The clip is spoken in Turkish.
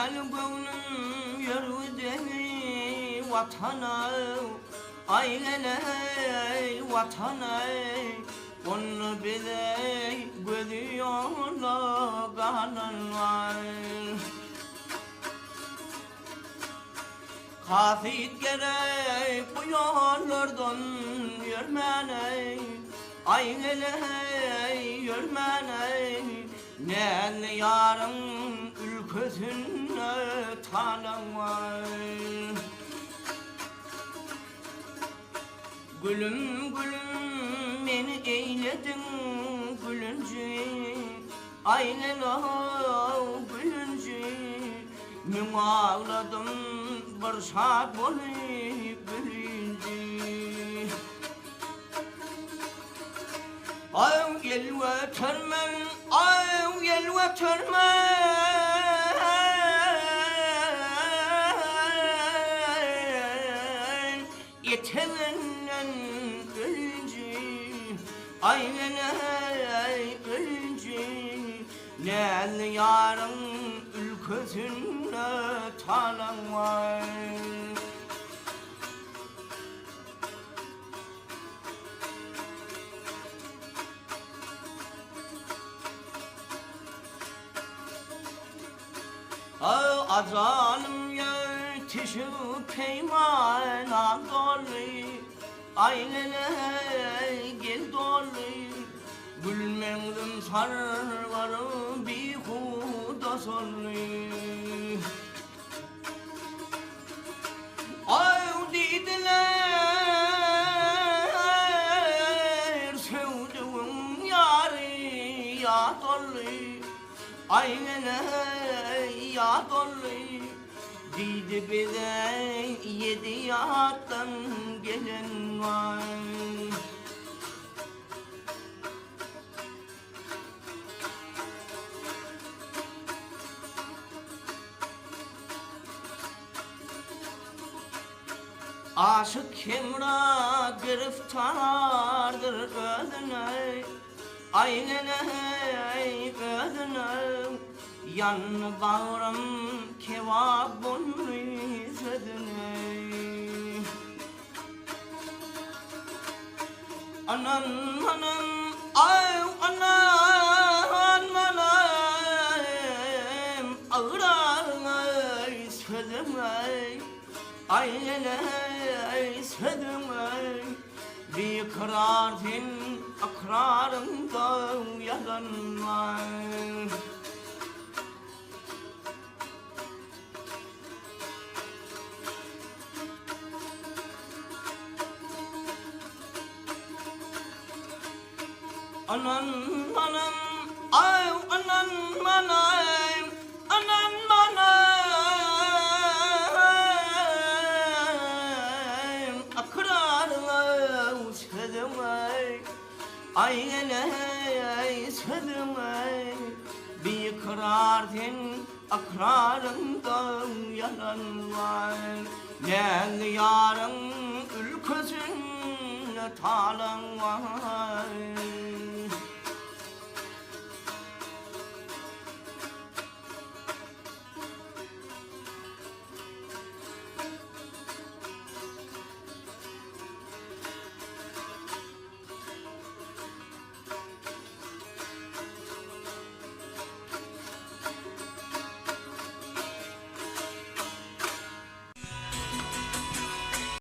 gel gönlüm yürüdü vatana ailene vatana onu bize gidiyorlar kananlar Hafit gerek bu yollardan yürmene ailene yürmene ne yarın ülkesine tanımay Gülüm gülüm beni eyledin gülünce aynen o gülünce Min ağladım bir saat boyunca gülünce Ay gel vatanım ay gel vatanım Yetemenden ölünce aynen ölünce ne yarın ülkesine tanımay Azalım yetişi peymana dolu Ailene gel dolu Gülmengdim sarvarı bir huda solu Ay dediler sevdiğim yari ya dolu Ailene ya dolu Didi bize yedi yattan gelen var Aşık kimra giriftardır özüne Aynene özüne Yan bağrım kevabın sözüne Anan anan ay anan anam Ağrar sözüme Aynene sözüme Bir kırardın akrarında yalanma Anan anan ay anan manay anan manay akrarla sözüme ayene sözüme bir kırardın akrarında yalan var ne yarın ülkesine talan var